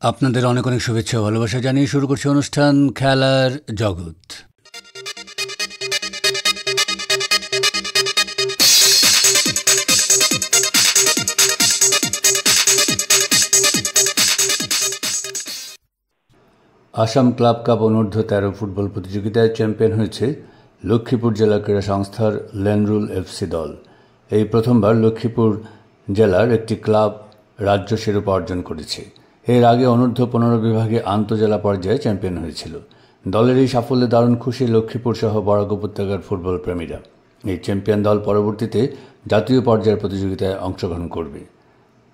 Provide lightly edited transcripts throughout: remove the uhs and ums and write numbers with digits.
আপনাদের অনেক অনেক শুভেচ্ছা ও ভালোবাসা জানিয়ে শুরু করছি অনুষ্ঠান খেলার জগৎ। আসাম ক্লাব কাপ অনূর্ধ্ব 13 ফুটবল প্রতিযোগিতায় চ্যাম্পিয়ন হয়েছে লক্ষ্মীপুর জেলা ক্রীড়া সংস্থার লেনরুল এফসি দল। এই প্রথমবার লক্ষ্মীপুর জেলার একটি ক্লাব রাজ্য শিরোপা অর্জন করেছে। এর আগে অনূর্ধ্ব 15 বিভাগে আন্তঃজেলা পর্যায়ে চ্যাম্পিয়ন হয়েছিল। দলের এই সাফল্যে দারুণ খুশি লক্ষ্মীপুর সহ বরাক উপত্যকার ফুটবল প্রেমীরা। এই চ্যাম্পিয়ন দল পরবর্তীতে জাতীয় পর্যায়ের প্রতিযোগিতায় অংশগ্রহণ করবে।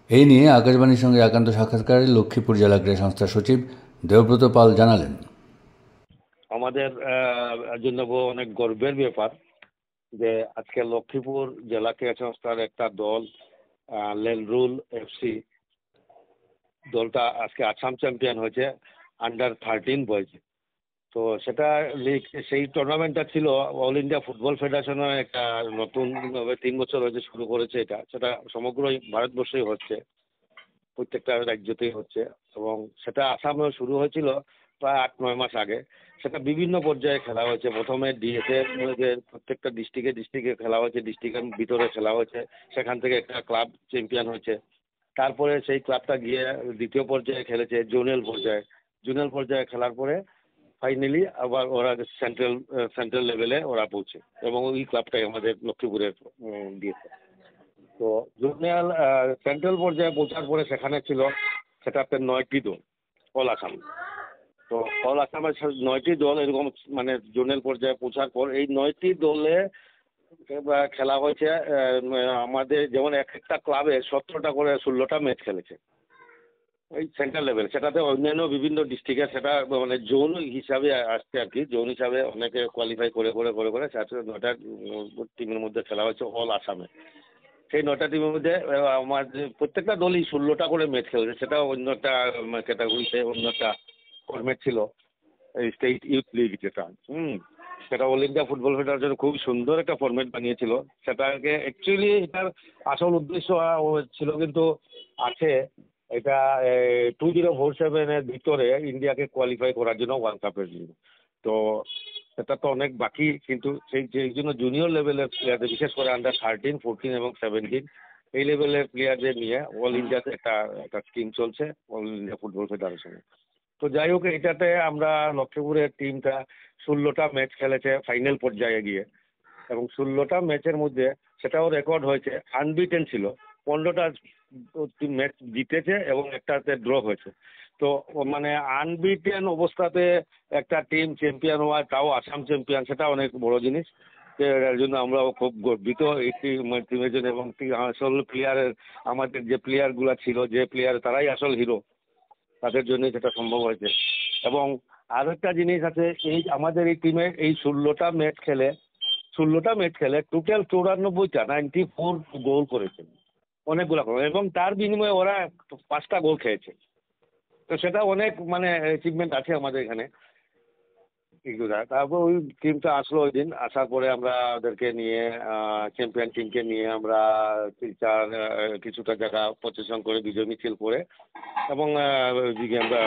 এই নিয়ে আকাশবাণীর সঙ্গে একান্ত সাক্ষাৎকারে লক্ষ্মীপুর জেলা ক্রীড়া সংস্থার সচিব দেবব্রত পাল জানালেন, আমাদের জন্য অনেক গর্বের ব্যাপার যে আজকে লক্ষ্মীপুর জেলা ক্রীড়া সংস্থার একটা দল লেনরুল এফসি দলটা আজকে আসাম চ্যাম্পিয়ন হয়েছে আন্ডার 13 বয়সে। তো সেটা লিগ, সেই টুর্নামেন্টটা ছিল অল ইন্ডিয়া ফুটবল ফেডারেশনের একটা নতুন 3 বছর হয়েছে শুরু করেছে। সেটা সমগ্র ভারতবর্ষেই হচ্ছে, প্রত্যেকটা রাজ্যতেই হচ্ছে, এবং সেটা আসামেও শুরু হয়েছিল প্রায় 8-9 মাস আগে। সেটা বিভিন্ন পর্যায়ে খেলা হয়েছে। প্রথমে ডিএসএর প্রত্যেকটা ডিস্ট্রিক্টে খেলা হয়েছে, ডিস্ট্রিক্টের ভিতরে খেলা হয়েছে, সেখান থেকে একটা ক্লাব চ্যাম্পিয়ন হয়েছে। তারপরে সেই ক্লাবটা গিয়ে দ্বিতীয় পর্যায়ে খেলেছে জোনাল পর্যায়ে খেলার পরে ফাইনালি আবার ওরা সেন্ট্রাল লেভেলে ওরা পৌঁছে, এবং ওই ক্লাবটাই আমাদের লক্ষ্মীপুরের দিয়েছে। তো জোনাল সেন্ট্রাল পর্যায়ে পৌঁছার পরে সেখানে ছিল সেটাতে 9টি দল অল আসাম। তো অল আসামের 9টি দল এরকম মানে জোনাল পর্যায়ে পৌঁছার পর এই 9টি দলে খেলা হয়েছে। আমাদের যেমন একটা ক্লাবে 17টা করে 16টা ম্যাচ খেলেছে ওই সেন্ট্রাল লেভেল। সেটাতে অন্যান্য বিভিন্ন ডিস্ট্রিক্টের সেটা মানে জোন হিসাবে আসছে আর কি। জোন হিসাবে অনেকে কোয়ালিফাই করে 9টা টিমের মধ্যে খেলা হয়েছে অল আসামে। সেই 9টা টিমের মধ্যে আমাদের প্রত্যেকটা দলই 16টা করে ম্যাচ খেলেছে। সেটা অন্য একটা ক্যাটাগরিতে অন্য একটা ফরম্যাট ছিল, স্টেট ইউথ লিগ যেটা। সেটা অল ইন্ডিয়া ফুটবল ফেডারেশন খুব সুন্দর একটা ফরম্যাট বানিয়েছিল। সেটাকে অ্যাকচুয়ালি এটার আসল উদ্দেশ্য ছিল কিন্তু আছে এটা 2047-এর ভিতরে ইন্ডিয়াকে কোয়ালিফাই করার জন্য ওয়ার্ল্ড কাপের জন্য। তো সেটা তো অনেক বাকি, কিন্তু সেই জন্য জুনিয়র লেভেলের প্লেয়ারদের, বিশেষ করে আন্ডার 13, 14 এবং 17 এই লেভেলের প্লেয়ারদের নিয়ে অল ইন্ডিয়াতে একটা স্কিম চলছে অল ইন্ডিয়া ফুটবল ফেডারেশনে। তো যাই হোক, এটাতে আমরা লক্ষ্মীপুরের টিমটা 16টা ম্যাচ খেলেছে ফাইনাল পর্যায়ে গিয়ে, এবং 16টা ম্যাচের মধ্যে সেটাও রেকর্ড হয়েছে। আনবিটেন ছিল, 15টা ম্যাচ জিতেছে এবং একটাতে ড্র হয়েছে। তো মানে আনবিটেন অবস্থাতে একটা টিম চ্যাম্পিয়ন হওয়া, তাও আসাম চ্যাম্পিয়ন, সেটা অনেক বড় জিনিস। এর জন্য আমরাও খুব গর্বিত এই টিমের জন্য। এবং আসল প্লেয়ারের, আমাদের যে প্লেয়ারগুলো ছিল, যে প্লেয়ার তারাই আসল হিরো, তাদের জন্যই সেটা সম্ভব হয়েছে। এবং আরও একটা জিনিস আছে, এই আমাদের এই টিমে এই 16টা ম্যাচ খেলে টোটাল 94টা 94 গোল করেছে, অনেকগুলো করে, এবং তার বিনিময়ে ওরা 5টা গোল খেয়েছে। তো সেটা অনেক মানে অ্যাচিভমেন্ট আছে আমাদের এখানে। তারপর ওই টিমটা আসলো, ওই দিন আসার পরে আমরা ওদেরকে নিয়ে চ্যাম্পিয়ন টিমকে নিয়ে আমরা কিছুটা জায়গা পজিশন করে বিজয় মিছিল করে, এবং ওইদিকে আমরা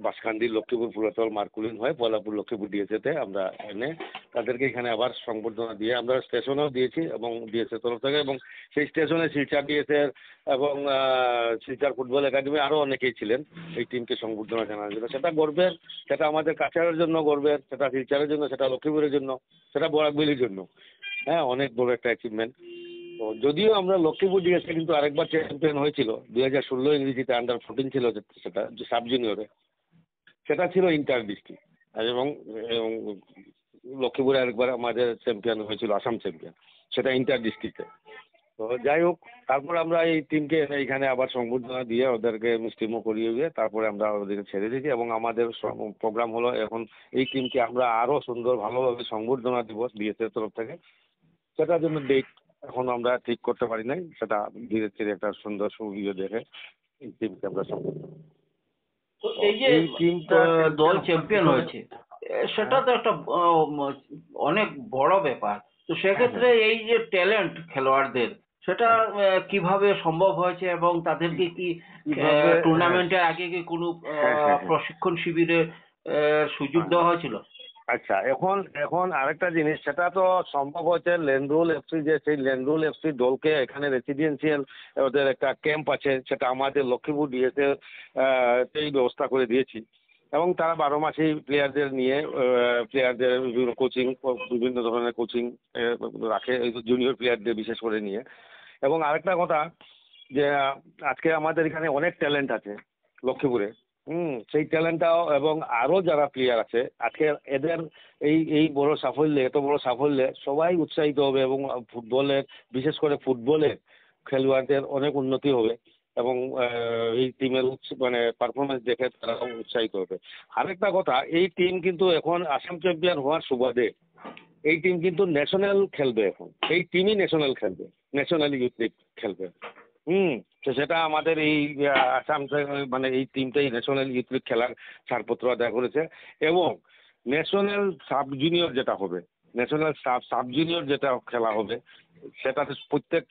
বাসখান্দি লক্ষ্মীপুর পুরাতল মার্কুলিন হয়ে পয়লাপুর লক্ষ্মীপুর ডিএসএতে আমরা এনে তাদেরকে এখানে আবার সংবর্ধনা দিয়ে আমরা স্টেশনেও দিয়েছি, এবং ডিএসএর তরফ থেকে, এবং সেই স্টেশনে শিলচর ডিএসএর এবং শিলচর ফুটবল একাডেমি আরও অনেকেই ছিলেন এই টিমকে সংবর্ধনা জানানোর জন্য। সেটা গর্বের, সেটা আমাদের কাছাড়ের জন্য গর্বের, সেটা শিলচরের জন্য, সেটা লক্ষ্মীপুরের জন্য, সেটা বরাকবেলির জন্য। হ্যাঁ, অনেক বড় একটা অ্যাচিভমেন্ট। তো যদিও আমরা লক্ষ্মীপুর ডিএসএ কিন্তু আরেকবার চ্যাম্পিয়ন হয়েছিল 2016 ইংরেজিতে, আন্ডার 14 ছিল সেটা, সাব জুনিয়রে। সেটা ছিল ইন্টার ডিস্ট্রিক্ট, এবং লক্ষ্মীপুরে আরেকবার আমাদের চ্যাম্পিয়ন হয়েছিল আসাম চ্যাম্পিয়ন, সেটা ইন্টার ডিস্ট্রিক্টে। তো যাই হোক, তারপর আমরা এই টিমকে এখানে আবার সংবর্ধনা দিয়ে ওদেরকে মিষ্টিমুখ করিয়ে দিয়ে তারপরে আমরা ওদেরকে ছেড়ে দিয়েছি, এবং আমাদের প্রোগ্রাম হলো এখন এই টিমকে আমরা আরও সুন্দর ভালোভাবে সংবর্ধনা দিব ডিএসএর তরফ থেকে। সেটার জন্য ডেট এখন আমরা ঠিক করতে পারি নাই, সেটা ধীরে ধীরে একটা সুন্দর সুবিধা দেখে এই টিমকে আমরা সংবর্ধনা। এই যে টিমটা দল চ্যাম্পিয়ন হয়েছে, সেটা তো একটা অনেক বড় ব্যাপার। তো সেক্ষেত্রে এই যে ট্যালেন্ট খেলোয়াড়দের, সেটা কিভাবে সম্ভব হয়েছে এবং তাদেরকে কি কিভাবে টুর্নামেন্টের আগে কি কোনো প্রশিক্ষণ শিবিরে সুযোগ দেওয়া হয়েছিল? আচ্ছা, এখন এখন আরেকটা জিনিস, সেটা তো সম্ভব হচ্ছে লেন্ডরুল এফসি, যে সেই লেন্ডরুল এফসি দলকে এখানে রেসিডেন্সিয়াল ওদের একটা ক্যাম্প আছে, সেটা আমাদের লক্ষ্মীপুর ডিএসএ সেই ব্যবস্থা করে দিয়েছি। এবং তারা 12 মাসেই প্লেয়ারদের নিয়ে প্লেয়ারদের বিভিন্ন কোচিং, বিভিন্ন ধরনের কোচিং রাখে জুনিয়র প্লেয়ারদের বিশেষ করে নিয়ে। এবং আরেকটা কথা, যে আজকে আমাদের এখানে অনেক ট্যালেন্ট আছে লক্ষ্মীপুরে। সেই ট্যালেন্টটাও এবং আরো যারা প্লেয়ার আছে আজকে এদের এই এই বড় সাফল্যে, এত বড় সাফল্যে সবাই উৎসাহিত হবে এবং ফুটবলের, বিশেষ করে ফুটবলের খেলোয়াড়দের অনেক উন্নতি হবে এবং এই টিমের মানে পারফরমেন্স দেখে তারা উৎসাহিত হবে। আরেকটা কথা, এই টিম কিন্তু এখন আসাম চ্যাম্পিয়ন হওয়ার সুবাদে এই টিম কিন্তু ন্যাশনাল খেলবে। এখন এই টিমই ন্যাশনাল খেলবে, ন্যাশনাল ইউথ লিগ খেলবে। তো সেটা আমাদের এই আসাম মানে এই টিমটাই ন্যাশনাল ইউথ লিগ খেলার ছাড়পত্র আদায় করেছে। এবং ন্যাশনাল সাব জুনিয়র যেটা হবে, ন্যাশনাল সাব জুনিয়র যেটা খেলা হবে, সেটাতে প্রত্যেক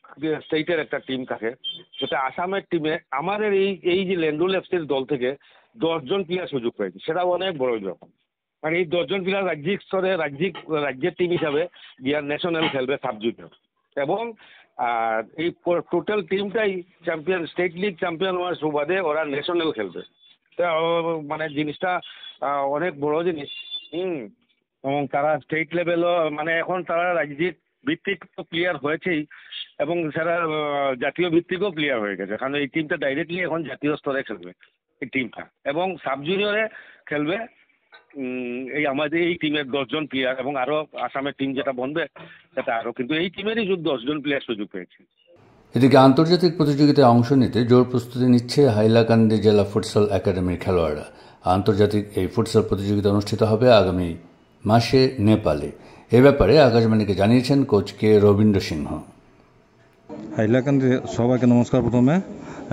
স্টেটের একটা টিম থাকে। সেটা আসামের টিমে আমাদের এই এই যে লেন্ডুল এফসির দল থেকে 10 জন প্লেয়ার সুযোগ পেয়েছে, সেটা অনেক বড় ব্যাপার। মানে এই 10 জন প্লেয়ার রাজ্যিক স্তরে রাজ্যের টিম হিসাবে গিয়ার ন্যাশনাল খেলবে সাব জুনিয়র। এবং এই টোটাল টিমটাই চ্যাম্পিয়ন, স্টেট লিগ চ্যাম্পিয়ন হওয়ার সুবাদে ওরা ন্যাশনাল খেলবে। তা মানে জিনিসটা অনেক বড় জিনিস। এবং তারা স্টেট লেভেলও, মানে এখন তারা রাজ্যিক ভিত্তিক তো প্লেয়ার হয়েছেই এবং তারা জাতীয় ভিত্তিকও প্লেয়ার হয়ে গেছে, কারণ এই টিমটা ডাইরেক্টলি এখন জাতীয় স্তরে খেলবে এই টিমটা। এবং সাব জুনিয়রে খেলবে এই আমাদের এই টিমের 10 জন প্লেয়ার, এবং আরো আসামের টিম যেটা বনবে সেটা আরো, কিন্তু এই টিমেরই 10 জন প্লেয়ার সুযোগ পেয়েছে। এদিকে আন্তর্জাতিক প্রতিযোগিতায় অংশ নিতে জোর প্রস্তুতি নিচ্ছে হাইলাকান্দি জেলা ফুটসল একাডেমির খেলোয়াড়রা। আন্তর্জাতিক এই ফুটসল প্রতিযোগিতা অনুষ্ঠিত হবে আগামী মাসে নেপালে। এ ব্যাপারে আকাশবাণীকে জানিয়েছেন কোচ কে রবীন্দ্র সিংহ। হাইলাকান্দি সবাইকে নমস্কার প্রথমে,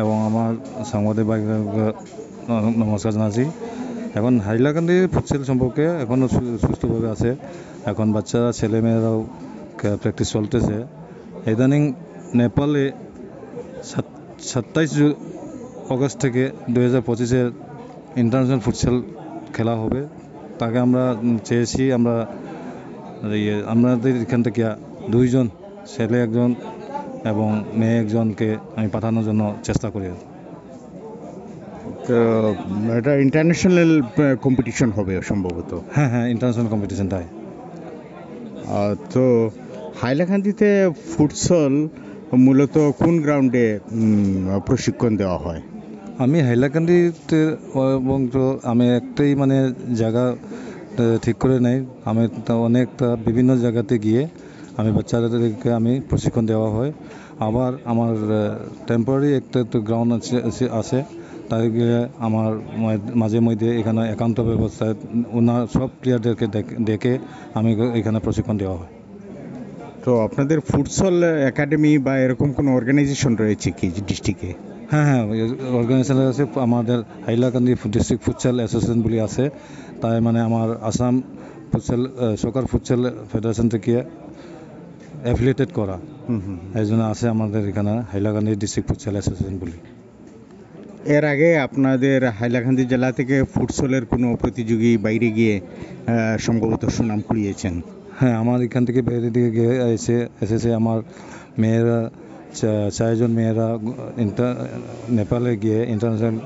এবং আমার সাংবাদিক ভাইকে নমস্কার জানাচ্ছি। এখন হাইলাকান্দি ফুটসল সম্পর্কে এখনও সুস্থভাবে আছে। এখন বাচ্চারা, ছেলেমেয়েরাও প্র্যাকটিস চলতেছে। ইদানিং নেপালে 27 অগস্ট থেকে 2025-এর ইন্টারন্যাশনাল ফুটসল খেলা হবে। তাকে আমরা চেয়েছি, আমাদের এখান থেকে 2 জন, ছেলে 1 জন এবং মেয়ে 1 জনকে আমি পাঠানোর জন্য চেষ্টা করি। তো এটা ইন্টারন্যাশনাল কম্পিটিশন হবে সম্ভবত। হ্যাঁ, ইন্টারন্যাশনাল কম্পিটিশন তাই। তো হাইলাকান্দিতে ফুটসল মূলত কোন গ্রাউন্ডে প্রশিক্ষণ দেওয়া হয়? আমি হাইলাকান্দিতে, এবং তো আমি একটাই মানে জায়গা ঠিক করে নেই। আমি অনেকটা বিভিন্ন জায়গাতে গিয়ে আমি বাচ্চাদেরকে আমি প্রশিক্ষণ দেওয়া হয়। আবার আমার টেম্পোরারি একটা তো গ্রাউন্ড আছে, তাই গিয়ে আমার মাঝে মধ্যে এখানে একান্ত ব্যবস্থায় ওনার সব প্লেয়ারদেরকে ডেকে আমি এখানে প্রশিক্ষণ দেওয়া হয়। তো আপনাদের ফুটসল একাডেমি বা এরকম কোনো অর্গানাইজেশন রয়েছে কি ডিস্ট্রিক্টে? হ্যাঁ, অর্গানাইজেশন আছে। আমাদের হাইলাকান্দি ডিস্ট্রিক্ট ফুটসল অ্যাসোসিয়েশন বলে আছে, তাই মানে আমার আসাম ফুটসল সকার ফুটসল ফেডারেশন থেকে অ্যাফিলিয়েটেড করা, এই জন্য আছে আমাদের এখানে হাইলাকান্দি ডিস্ট্রিক্ট ফুটসল অ্যাসোসিয়েশন বলে। এর আগে আপনাদের হাইলাকান্দি জেলা থেকে ফুটসলের কোনো প্রতিযোগী বাইরে গিয়ে সম্ভবত সুনাম কুড়িয়েছেন? হ্যাঁ, আমার এখান থেকে বাইরে দিকে গিয়ে এসেছে আমার মেয়েরা, 4 জন মেয়েরা নেপালে গিয়ে ইন্টারন্যাশনাল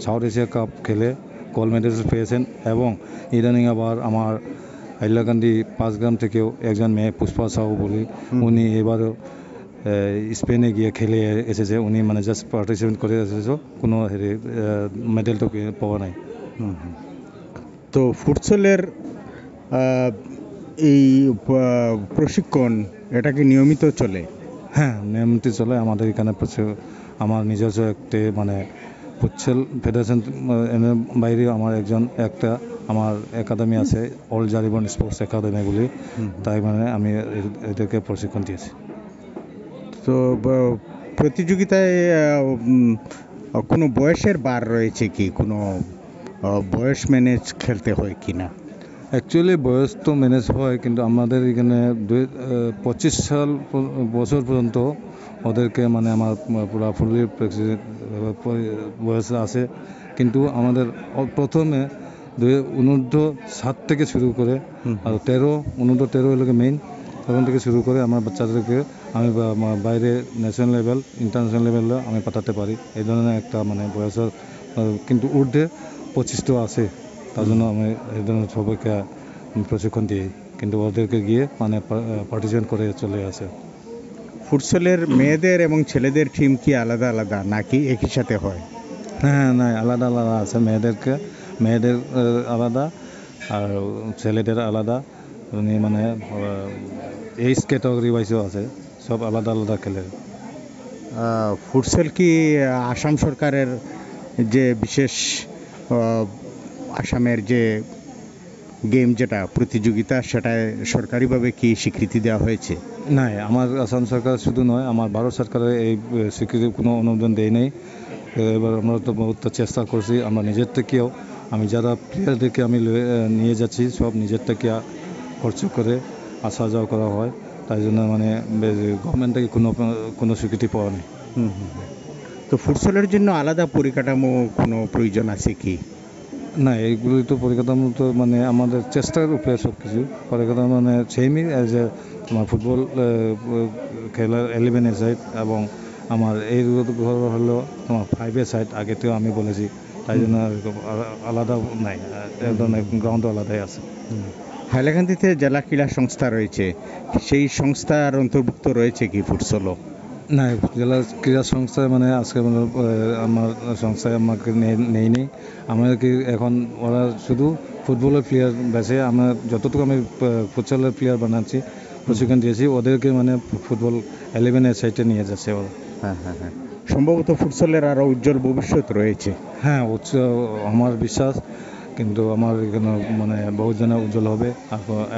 সাউথ এশিয়া কাপ খেলে গোল্ড মেডেল পেয়েছেন। এবং ইদানিং আবার আমার হাইলাকান্দি 5 গ্রাম থেকেও 1 জন মেয়ে, পুষ্পা সাহু বলি, উনি এবারও স্পেনে গিয়ে খেলে এসেছে। উনি মানে জাস্ট পার্টিসিপেট করে এসেছে, কোনো মেডেল তো পাওয়া নাই। তো ফুটসলের এই প্রশিক্ষণ এটা কি নিয়মিত চলে? হ্যাঁ, নিয়মিত চলে। আমাদের এখানে আমার নিজস্ব একটা মানে ফুটসল ফেডারেশন বাইরে আমার একটা আমার একাডেমি আছে, অল জারিবন স্পোর্টস একাডেমি বলে, তাই মানে আমি এদেরকে প্রশিক্ষণ দিয়েছি। তো প্রতিযোগিতায় কোনো বয়সের বার রয়েছে কি? কোনো বয়স মেনে খেলতে হয় কি না? অ্যাকচুয়ালি বয়স তো ম্যানেজ হয়, কিন্তু আমাদের এখানে 25 বছর পর্যন্ত ওদেরকে মানে আমার পুরো ফুলি বয়স আছে। কিন্তু আমাদের প্রথমে অনূর্ধ্ব 7 থেকে শুরু করে আর অনূর্ধ্ব 13 হলো মেইন, তখন থেকে শুরু করে আমার বাচ্চাদেরকে আমি বাইরে ন্যাশনাল লেভেল ইন্টারন্যাশনাল লেভেলে আমি পাঠাতে পারি, এই ধরনের একটা মানে বয়সের। কিন্তু ঊর্ধ্বে 25 আছে, তার জন্য আমি এই ধরনের সবাইকে প্রশিক্ষণ দিই, কিন্তু ওদেরকে গিয়ে মানে পার্টিসিপেট করে চলে আসে। ফুটসলের মেয়েদের এবং ছেলেদের টিম কি আলাদা আলাদা নাকি একই সাথে হয়? হ্যাঁ, না, আলাদা আলাদা আছে। মেয়েদের আলাদা আর ছেলেদের আলাদা, মানে এইজ ক্যাটাগরি ওয়াইজও আছে, সব আলাদা আলাদা খেলে। ফুটসল কি আসাম সরকারের যে বিশেষ আসামের যে গেম যেটা প্রতিযোগিতা, সেটায় সরকারিভাবে কি স্বীকৃতি দেওয়া হয়েছে? না, আমার আসাম সরকার শুধু নয়, আমার ভারত সরকারের এই স্বীকৃতি কোনো অনুমোদন দেয় নেই। এবার আমরা তো বহুত চেষ্টা করছি, আমরা নিজের থেকেও, আমি যারা প্লেয়ারদেরকে আমি নিয়ে যাচ্ছি সব নিজের থেকে খরচ করে আসা যাওয়া করা হয়, তাই জন্য মানে গভর্নমেন্ট থেকে কোনো স্বীকৃতি পাওয়া নেই। তো ফুটসলের জন্য আলাদা পরিকাঠামো কোনো প্রয়োজন আছে কি? না, এইগুলি তো পরিকাঠামো তো মানে আমাদের চেষ্টার উপরে সব কিছু পরিকাঠামো মানে সেমই অ্যাজ এ তোমার ফুটবল খেলার 11 সাইড, এবং আমার এই ঘর হলো তোমার 5 সাইড, আগেতেও আমি বলেছি, তাই জন্য আলাদা নাই, একদম গ্রাউন্ডও আলাদাই আছে। হাইলাকান্দিতে জেলা ক্রীড়া সংস্থা রয়েছে, সেই সংস্থার অন্তর্ভুক্ত রয়েছে কি ফুটসলও? না, জেলা ক্রীড়া সংস্থায় মানে আজকে আমার সংস্থায় আমাকে নেইনি। আমাদেরকে এখন ওরা শুধু ফুটবলের প্লেয়ার বেছে, আমরা যতটুকু আমি ফুটসলের প্লেয়ার বানাচ্ছি, প্রশিক্ষণ দিয়েছি, ওদেরকে মানে ফুটবল 11 সাইডে নিয়ে যাচ্ছে ওরা। হ্যাঁ, সম্ভবত ফুটসলের আরও উজ্জ্বল ভবিষ্যৎ রয়েছে। হ্যাঁ, আমার বিশ্বাস, কিন্তু আমার এখানে মানে বহু জনা উজ্জ্বল হবে।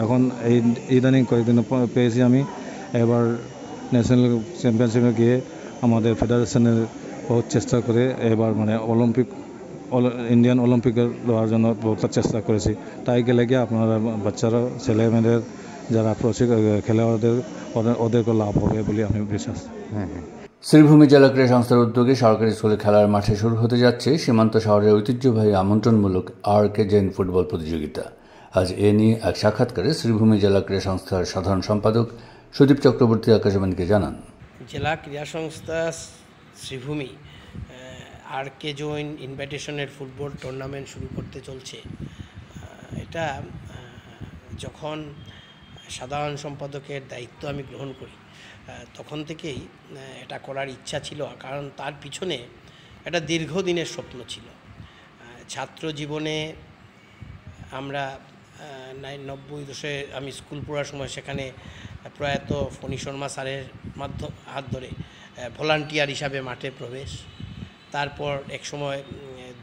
এখন এই ইদানিং কয়েকদিন পেয়েছি আমি, এবার ন্যাশনাল চ্যাম্পিয়নশিপে গিয়ে আমাদের ফেডারেশনের বহুত চেষ্টা করে এবার মানে ইন্ডিয়ান অলিম্পিকের দেওয়ার জন্য বহুত চেষ্টা করেছি। তাই গেলে গিয়ে আপনারা বাচ্চারা, ছেলে মেয়েদের যারা খেলোয়াড়দের ওদেরকে লাভ হবে বলে আমি বিশ্বাস। শ্রীভূমি জেলা ক্রীড়া সংস্থার উদ্যোগে সরকারি স্কুলে খেলার মাঠে শুরু হতে যাচ্ছে সীমান্ত শহরের ঐতিহ্যবাহী আমন্ত্রণমূলক আর.কে. জৈন ফুটবল প্রতিযোগিতা। আজ এ নিয়ে এক সাক্ষাৎকারে শ্রীভূমি জেলা ক্রীড়া সংস্থার সাধারণ সম্পাদক সুদীপ চক্রবর্তী আকাশবাণীকে জানান, জেলা ক্রীড়া সংস্থা শ্রীভূমি আর.কে. জৈন ইনভাইটেশনের ফুটবল টুর্নামেন্ট শুরু করতে চলছে। এটা যখন সাধারণ সম্পাদকের দায়িত্ব আমি গ্রহণ করি, তখন থেকেই এটা করার ইচ্ছা ছিল, কারণ তার পিছনে একটা দীর্ঘদিনের স্বপ্ন ছিল। ছাত্র জীবনে আমরা 90 দশকে আমি স্কুল পড়ার সময় সেখানে প্রয়াত ফণী শর্মা স্যারের হাত ধরে ভলান্টিয়ার হিসাবে মাঠে প্রবেশ, তারপর এক সময়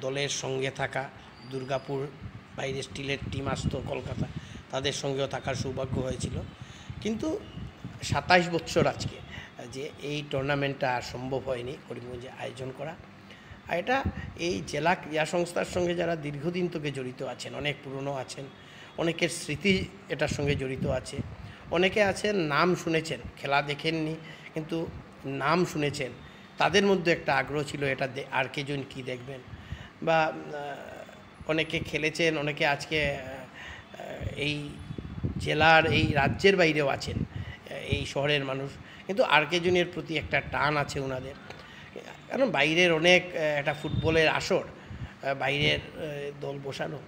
দলের সঙ্গে থাকা, দুর্গাপুর বাইরে স্টিলের টিম আসতো কলকাতা, তাদের সঙ্গেও থাকার সৌভাগ্য হয়েছিল। কিন্তু 27 বছর আজকে যে এই টুর্নামেন্টটা সম্ভব হয়নি করিমগঞ্জে আয়োজন করা। আর এটা এই জেলা ক্রীড়া সংস্থার সঙ্গে যারা দীর্ঘদিন থেকে জড়িত আছেন, অনেক পুরনো আছেন, অনেকের স্মৃতি এটার সঙ্গে জড়িত আছে, অনেকে আছেন নাম শুনেছেন, খেলা দেখেননি কিন্তু নাম শুনেছেন, তাদের মধ্যে একটা আগ্রহ ছিল এটা আর.কে. জৈন কী দেখবেন, বা অনেকে খেলেছেন, অনেকে আজকে এই জেলার এই রাজ্যের বাইরেও আছেন, এই শহরের মানুষ, কিন্তু আর.কে. জৈনের প্রতি একটা টান আছে ওনাদের। কারণ বাইরের অনেক একটা ফুটবলের আসর, বাইরের দল বসানো,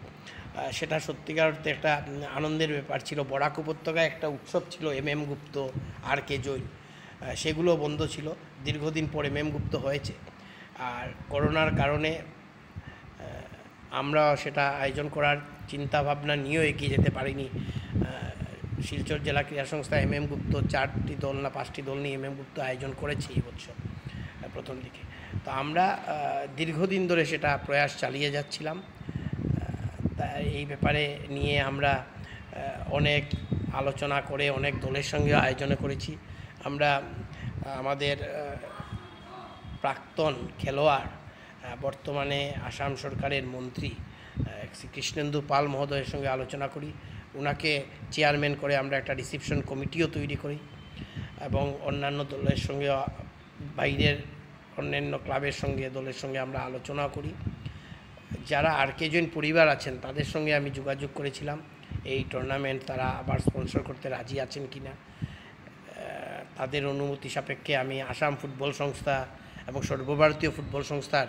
সেটা সত্যিকার অর্থে একটা আনন্দের ব্যাপার ছিল। বরাক উপত্যকায় একটা উৎসব ছিল এম গুপ্ত, আর.কে. জৈন, সেগুলো বন্ধ ছিল, দীর্ঘদিন পরে এম গুপ্ত হয়েছে। আর করোনার কারণে আমরা সেটা আয়োজন করার চিন্তা ভাবনা নিয়েও এগিয়ে যেতে পারিনি। শিলচর জেলা ক্রীড়া সংস্থা এম গুপ্ত 4টি দল না 5টি দল নিয়ে এম গুপ্ত আয়োজন করেছে এই বছর প্রথম দিকে। তো আমরা দীর্ঘদিন ধরে সেটা প্রয়াস চালিয়ে যাচ্ছিলাম। এই ব্যাপারে নিয়ে আমরা অনেক আলোচনা করে অনেক দলের সঙ্গে আয়োজন করেছি। আমরা আমাদের প্রাক্তন খেলোয়াড়, বর্তমানে আসাম সরকারের মন্ত্রী শ্রী কৃষ্ণেন্দু পাল মহোদয়ের সঙ্গে আলোচনা করি, ওনাকে চেয়ারম্যান করে আমরা একটা রিসেপশন কমিটিও তৈরি করি এবং অন্যান্য দলের সঙ্গে, বাইরের অন্যান্য ক্লাবের সঙ্গে, দলের সঙ্গে আমরা আলোচনা করি। যারা আরকে জৈন পরিবার আছেন তাদের সঙ্গে আমি যোগাযোগ করেছিলাম এই টুর্নামেন্ট তারা আবার স্পন্সর করতে রাজি আছেন কি না। তাদের অনুমতি সাপেক্ষে আমি আসাম ফুটবল সংস্থা এবং সর্বভারতীয় ফুটবল সংস্থার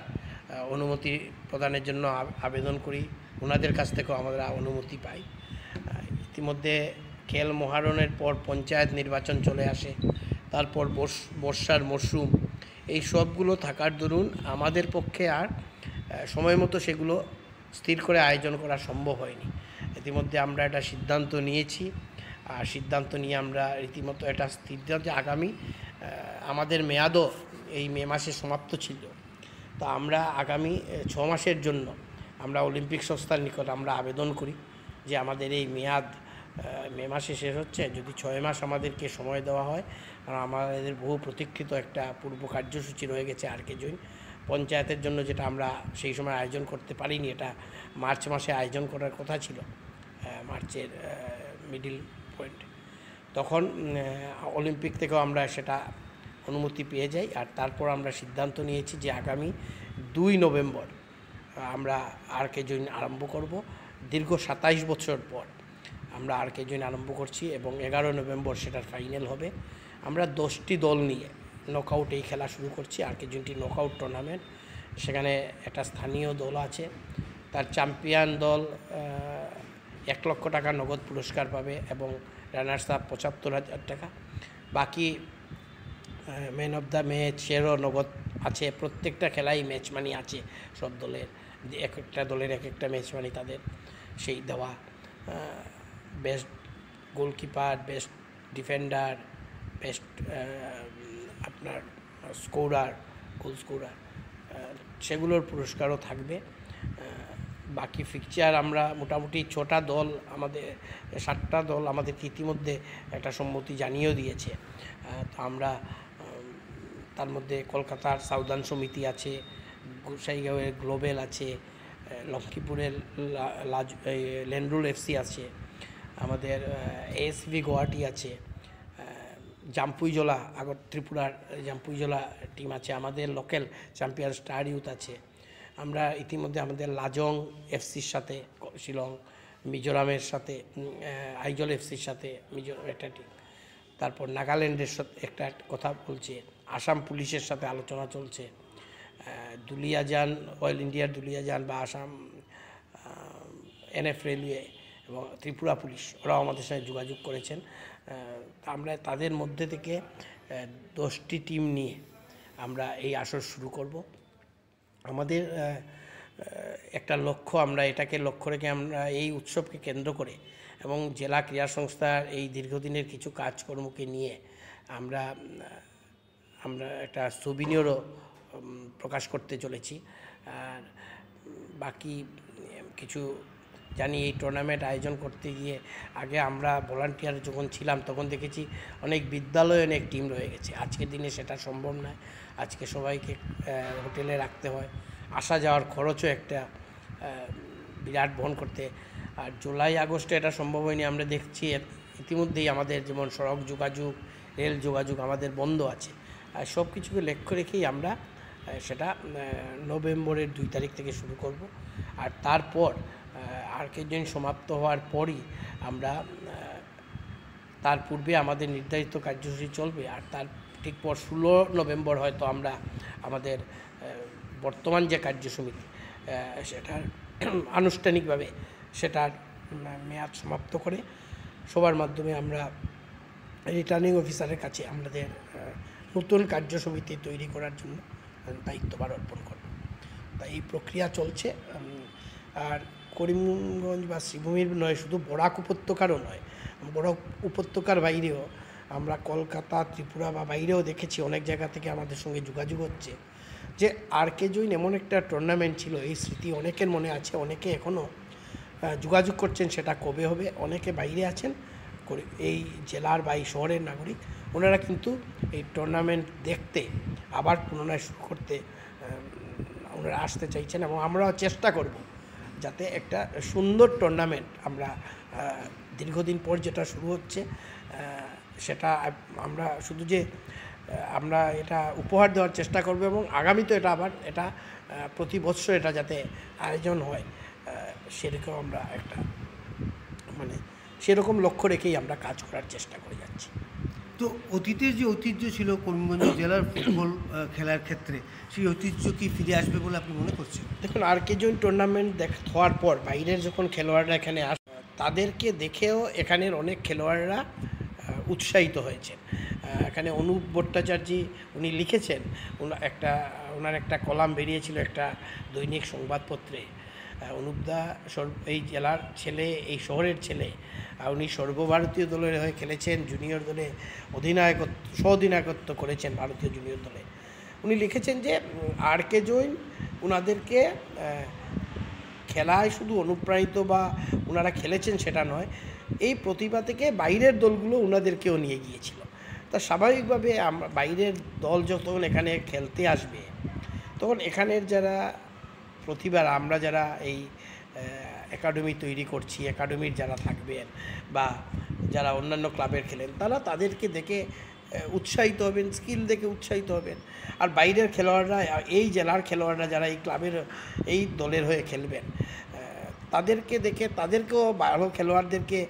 অনুমতি প্রদানের জন্য আবেদন করি, ওনাদের কাছ থেকেও আমরা অনুমতি পাই। ইতিমধ্যে খেল মহারণের পর পঞ্চায়েত নির্বাচন চলে আসে, তারপর বর্ষার মরশুম, এই সবগুলো থাকার দরুন আমাদের পক্ষে আর সময় মতো সেগুলো স্থির করে আয়োজন করা সম্ভব হয়নি। ইতিমধ্যে আমরা একটা সিদ্ধান্ত নিয়েছি, আর সিদ্ধান্ত নিয়ে আমরা রীতিমতো এটা স্থির যে আগামী আমাদের মেয়াদও এই মে মাসে সমাপ্ত ছিল, তো আমরা আগামী 6 মাসের জন্য আমরা অলিম্পিক সংস্থার নিকট আমরা আবেদন করি যে আমাদের এই মেয়াদ মে মাসে শেষ হচ্ছে, যদি 6 মাস আমাদেরকে সময় দেওয়া হয়, কারণ আমাদের বহু প্রতীক্ষিত একটা পূর্ব কার্যসূচি রয়ে গেছে আরকে জৈন পঞ্চায়েতের জন্য, যেটা আমরা সেই সময় আয়োজন করতে পারিনি। এটা মার্চ মাসে আয়োজন করার কথা ছিল, মার্চের মিডিল পয়েন্ট, তখন অলিম্পিক থেকেও আমরা সেটা অনুমতি পেয়ে যাই। আর তারপর আমরা সিদ্ধান্ত নিয়েছি যে আগামী 2 নভেম্বর আমরা আরকে জৈন আরম্ভ করব। দীর্ঘ 27 বছর পর আমরা আরকে জৈন আরম্ভ করছি এবং 11 নভেম্বর সেটার ফাইনাল হবে। আমরা 10টি দল নিয়ে নকআউট এই খেলা শুরু করছি, আরকে জৈনটি নকআউট টুর্নামেন্ট। সেখানে একটা স্থানীয় দল আছে, তার চ্যাম্পিয়ন দল 1 লক্ষ টাকা নগদ পুরস্কার পাবে এবং রানার্স আপ 75,000 টাকা। বাকি ম্যান অফ দ্য ম্যাচেরও নগদ আছে, প্রত্যেকটা খেলাই ম্যাচ মানি আছে সব দলের, এক একটা দলের এক একটা ম্যাচ মানি তাদের সেই দেওয়া। Best goalkeeper, best defender, best আপনার স্কোরার, গোল স্কোরার, সেগুলোর পুরস্কারও থাকবে। বাকি ফিকচার আমরা মোটামুটি 6টা দল, আমাদের 7টা দল আমাদেরকে ইতিমধ্যে একটা সম্মতি জানিয়েও দিয়েছে। তো আমরা তার মধ্যে কলকাতার সাউদার্ন সমিতি আছে, গোসাইগাঁওয়ের গ্লোবেল আছে, লক্ষ্মীপুরের লেনরুল এফসি আছে, আমাদের এএসভি গুয়াহাটি আছে, জাম্পুইজলা ত্রিপুরার জাম্পুইজলা টিম আছে, আমাদের লোকাল চ্যাম্পিয়ন স্টার ইউথ আছে। আমরা ইতিমধ্যে আমাদের লাজং এফসির সাথে শিলং, মিজোরামের সাথে আইজল এফসির সাথে মিজোরাম একটা টিম, তারপর নাগাল্যান্ডের সাথে একটা কথা বলছে, আসাম পুলিশের সাথে আলোচনা চলছে, দুলিয়াজান অয়েল ইন্ডিয়ার দুলিয়াজান বা আসাম এনএফ রেলওয়ে এবং ত্রিপুরা পুলিশ, ওরাও আমাদের সাথে যোগাযোগ করেছেন। আমরা তাদের মধ্যে থেকে 10টি টিম নিয়ে আমরা এই আসর শুরু করব। আমাদের একটা লক্ষ্য, আমরা এটাকে লক্ষ্য রেখে আমরা এই উৎসবকে কেন্দ্র করে এবং জেলা ক্রীড়া সংস্থার এই দীর্ঘদিনের কিছু কাজকর্মকে নিয়ে আমরা একটা সুবিনিয়রও প্রকাশ করতে চলেছি। আর বাকি কিছু জানি, এই টুর্নামেন্ট আয়োজন করতে গিয়ে আগে আমরা ভলান্টিয়ার যখন ছিলাম তখন দেখেছি অনেক বিদ্যালয়ে অনেক টিম রয়ে গেছে। আজকের দিনে সেটা সম্ভব নয়, আজকে সবাইকে হোটেলে রাখতে হয়, আসা যাওয়ার খরচও একটা বিরাট বহন করতে। আর জুলাই আগস্টে এটা সম্ভব হয়নি। আমরা দেখছি ইতিমধ্যেই আমাদের যেমন সড়ক যোগাযোগ, রেল যোগাযোগ আমাদের বন্ধ আছে। আর সব কিছুকে লক্ষ্য রেখেই আমরা সেটা নভেম্বরের 2 তারিখ থেকে শুরু করব। আর তারপর আরকে জৈন সমাপ্ত হওয়ার পরই আমরা, তার পূর্বে আমাদের নির্ধারিত কার্যসূচি চলবে। আর তার ঠিক পর 16 নভেম্বর হয়তো আমরা আমাদের বর্তমান যে কার্যসমিতি সেটার আনুষ্ঠানিকভাবে সেটার মেয়াদ সমাপ্ত করে সবার মাধ্যমে আমরা রিটার্নিং অফিসারের কাছে আমাদের নতুন কার্যসমিতি তৈরি করার জন্য দায়িত্বভার অর্পণ করব। তাই এই প্রক্রিয়া চলছে। আর করিমগঞ্জ বা শ্রীভূমির নয়, শুধু বরাক উপত্যকারও নয়, বরাক উপত্যকার বাইরেও আমরা কলকাতা, ত্রিপুরা বা বাইরেও দেখেছি অনেক জায়গা থেকে আমাদের সঙ্গে যোগাযোগ হচ্ছে যে আরকে জৈন এমন একটা টুর্নামেন্ট ছিল, এই স্মৃতি অনেকের মনে আছে, অনেকে এখনও যোগাযোগ করছেন সেটা কবে হবে। অনেকে বাইরে আছেন, এই জেলার বা এই শহরের নাগরিক, ওনারা কিন্তু এই টুর্নামেন্ট দেখতে আবার পুনরায় শুরু করতে ওনারা আসতে চাইছেন এবং আমরাও চেষ্টা করব যাতে একটা সুন্দর টুর্নামেন্ট আমরা দীর্ঘদিন পর যেটা শুরু হচ্ছে সেটা আমরা শুধু যে আমরা এটা উপহার দেওয়ার চেষ্টা করব এবং আগামীতে এটা আবার এটা প্রতি বছর এটা যাতে আয়োজন হয় সেরকম আমরা একটা মানে সেরকম লক্ষ্য রেখেই আমরা কাজ করার চেষ্টা করে যাচ্ছি। তো অতীতের যে ঐতিহ্য ছিল করিমগঞ্জ জেলার ফুটবল খেলার ক্ষেত্রে, সেই ঐতিহ্য কি ফিরে আসবে বলে আপনি মনে করছেন? দেখুন, RK জোন টুর্নামেন্ট হওয়ার পর বাইরের যখন খেলোয়াড়রা এখানে আসে তাদেরকে দেখেও এখানের অনেক খেলোয়াড়রা উৎসাহিত হয়েছেন। এখানে অনুপ ভট্টাচার্য উনি লিখেছেন, ওনার একটা কলাম বেরিয়েছিল একটা দৈনিক সংবাদপত্রে, অনুপদা এই জেলার ছেলে, এই শহরের ছেলে, উনি সর্বভারতীয় দলের হয়ে খেলেছেন, জুনিয়র দলে সহ-অধিনায়কত্ব করেছেন ভারতীয় জুনিয়র দলে। উনি লিখেছেন যে RK জৈন ওনাদেরকে খেলায় শুধু অনুপ্রাণিত বা ওনারা খেলেছেন সেটা নয়, এই প্রতিভা থেকে বাইরের দলগুলো ওনাদেরকেও নিয়ে গিয়েছিল। তা স্বাভাবিকভাবে বাইরের দল যখন এখানে খেলতে আসবে তখন এখানের যারা প্রতিভা, আমরা যারা এই একাডেমি তৈরি করছি, একাডেমির যারা থাকবেন বা যারা অন্যান্য ক্লাবের খেলেন, তাদেরকে দেখে উৎসাহিত হবেন, স্কিল দেখে উৎসাহিত হবেন। আর বাইরের খেলোয়াড়রা, এই জেলার খেলোয়াড়রা যারা এই ক্লাবের এই দলের হয়ে খেলবেন তাদেরকে দেখে তাদেরকেও ভালো খেলোয়াড়দেরকে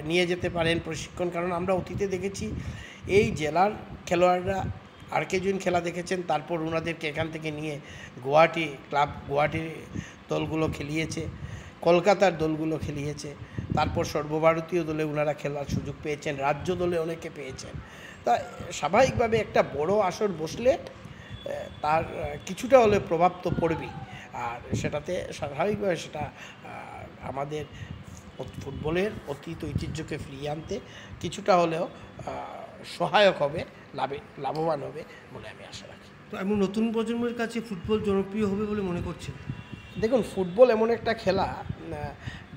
নিয়ে যেতে পারেন প্রশিক্ষণ। কারণ আমরা অতীতে দেখেছি এই জেলার খেলোয়াড়রা RK জৈন খেলা দেখেছেন, তারপর ওনাদেরকে এখান থেকে নিয়ে গুয়াহাটির দলগুলো খেলিয়েছে, কলকাতার দলগুলো খেলিয়েছে, তারপর সর্বভারতীয় দলে ওনারা খেলার সুযোগ পেয়েছেন, রাজ্য দলে অনেকে পেয়েছেন। তা স্বাভাবিকভাবে একটা বড় আসর বসলে তার কিছুটা হলে প্রভাব তো পড়বেই, আর সেটাতে স্বাভাবিকভাবে সেটা আমাদের ফুটবলের অতীত ঐতিহ্যকে ফিরিয়ে আনতে কিছুটা হলেও সহায়ক হবে, লাভবান হবে বলে আমি আশা রাখি। তো এমন নতুন প্রজন্মের কাছে ফুটবল জনপ্রিয় হবে বলে মনে করছেন? দেখুন, ফুটবল এমন একটা খেলা,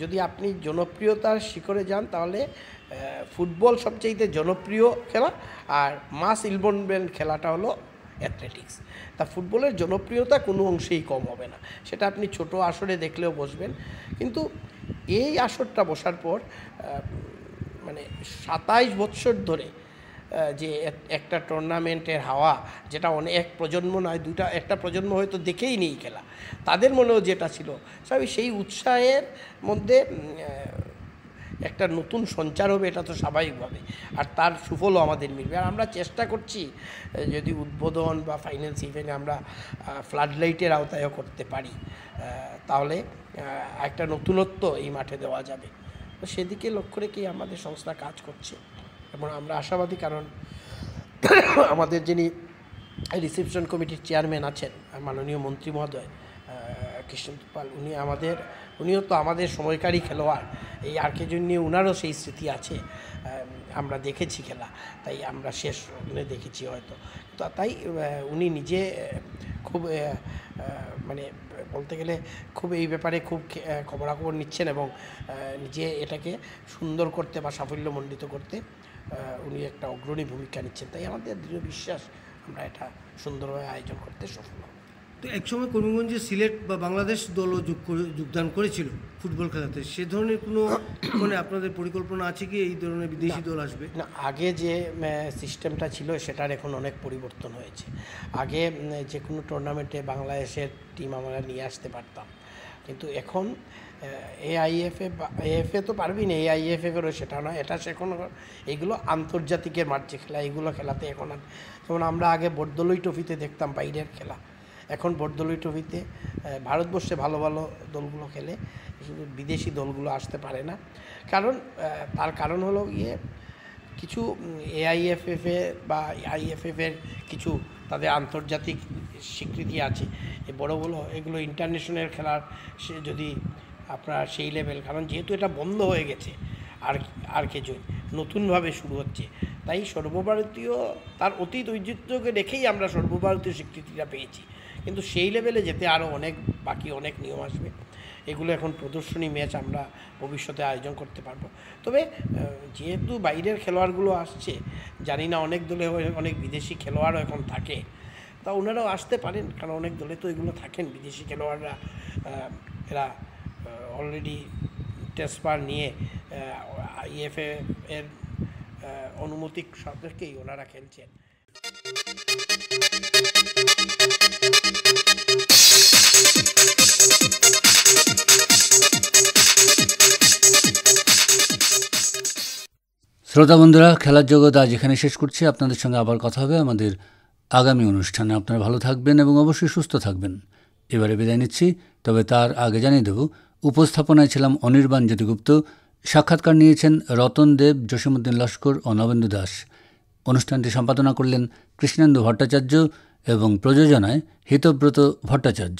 যদি আপনি জনপ্রিয়তার শিখরে যান তাহলে ফুটবল সবচেয়ে জনপ্রিয় খেলা, আর মাস ইনভলভমেন্ট খেলাটা হলো অ্যাথলেটিক্স। তা ফুটবলের জনপ্রিয়তা কোনো অংশেই কম হবে না, সেটা আপনি ছোট আসরে দেখলেও বসবেন। কিন্তু এই আসরটা বসার পর মানে 27 বছর ধরে যে একটা টুর্নামেন্টের হাওয়া, যেটা এক প্রজন্ম নয়, একটা প্রজন্ম হয়তো দেখেই নেই খেলা, তাদের মনেও যেটা ছিল সেই উৎসাহের মধ্যে একটা নতুন সঞ্চার হবে, এটা তো স্বাভাবিকভাবে, আর তার সুফলও আমাদের মিলবে। আর আমরা চেষ্টা করছি যদি উদ্বোধন বা ফাইনাল ইভেন্টে আমরা ফ্লাড লাইটের আওতায়ও করতে পারি, তাহলে একটা নতুনত্ব এই মাঠে দেওয়া যাবে। তো সেদিকে লক্ষ্য রেখেই আমাদের সংস্থা কাজ করছে এবং আমরা আশাবাদী, কারণ আমাদের যিনি রিসেপশন কমিটির চেয়ারম্যান আছেন মাননীয় মন্ত্রী মহোদয় কৃষ্ণেন্দু পাল, উনিও তো আমাদের সময়কারী খেলোয়াড়। এই RK জৈন নিয়ে ওনারও সেই স্মৃতি আছে, আমরা দেখেছি খেলা, তাই আমরা শেষ দেখেছি হয়তো। তো তাই উনি নিজে খুব মানে বলতে গেলে খুব এই ব্যাপারে খুব খবরাখবর নিচ্ছেন এবং নিজে এটাকে সুন্দর করতে বা সাফল্যমণ্ডিত করতে উনি একটা অগ্রণী ভূমিকা নিচ্ছেন। তাই আমাদের দৃঢ় বিশ্বাস আমরা এটা সুন্দরভাবে আয়োজন করতে সফল হব। তো একসময় করিমগঞ্জে সিলেট বা বাংলাদেশ দলও যোগদান করেছিল ফুটবল খেলাতে, সে ধরনের কোনো মানে আপনাদের পরিকল্পনা আছে কি এই ধরনের বিদেশি দল আসবে? না, আগে যে সিস্টেমটা ছিল সেটার এখন অনেক পরিবর্তন হয়েছে। আগে যে কোনো টুর্নামেন্টে বাংলাদেশের টিম আমরা নিয়ে আসতে পারতাম, কিন্তু এখন AIFA তো পারবি না, AIFFেরও সেটা নয়, এটা এখন এইগুলো আন্তর্জাতিকের মাঠে খেলা, এইগুলো খেলাতে এখন যেমন আমরা আগে বর্দলই ট্রফিতে দেখতাম বাইরের খেলা, এখন বর্দলই ট্রফিতে ভারতবর্ষে ভালো ভালো দলগুলো খেলে, শুধু বিদেশি দলগুলো আসতে পারে না। তার কারণ হলো কিছু AIFFA বা IFFের কিছু তাদের আন্তর্জাতিক স্বীকৃতি আছে, এগুলো ইন্টারন্যাশনাল খেলার যদি আপনার সেই লেভেল, কারণ যেহেতু এটা বন্ধ হয়ে গেছে RK জৈন নতুনভাবে শুরু হচ্ছে, তাই সর্বভারতীয় তার অতীত ঐতিহ্যকে রেখেই আমরা সর্বভারতীয় স্বীকৃতিটা পেয়েছি, কিন্তু সেই লেভেলে যেতে আরও অনেক নিয়ম আসবে। এগুলো এখন প্রদর্শনী ম্যাচ আমরা ভবিষ্যতে আয়োজন করতে পারবো। তবে যেহেতু বাইরের খেলোয়াড়গুলো আসছে, জানি না অনেক দলে অনেক বিদেশি খেলোয়াড়ও এখন থাকে, তা ওনারাও আসতে পারেন, কারণ অনেক দলে তো এগুলো থাকেন বিদেশি খেলোয়াড়রা, এরা অলরেডি ট্রান্সফার নিয়ে ইএফএ এর অনুমতি সাপেক্ষেই ওনারা খেলছেন। শ্রোতা বন্ধুরা, খেলার জগৎ আজ এখানে শেষ করছি। আপনাদের সঙ্গে আবার কথা হবে আমাদের আগামী অনুষ্ঠানে। আপনারা ভালো থাকবেন এবং অবশ্যই সুস্থ থাকবেন। এবারে বিদায় নিচ্ছি, তবে তার আগে জানিয়ে দেব উপস্থাপনায় ছিলাম অনির্বাণ জ্যোতিগুপ্ত। সাক্ষাৎকার নিয়েছেন রতন দেব, জসীমউদ্দিন লস্কর ও নবেন্দু দাস। অনুষ্ঠানটি সম্পাদনা করলেন কৃষ্ণেন্দু ভট্টাচার্য এবং প্রযোজনায় হিতব্রত ভট্টাচার্য।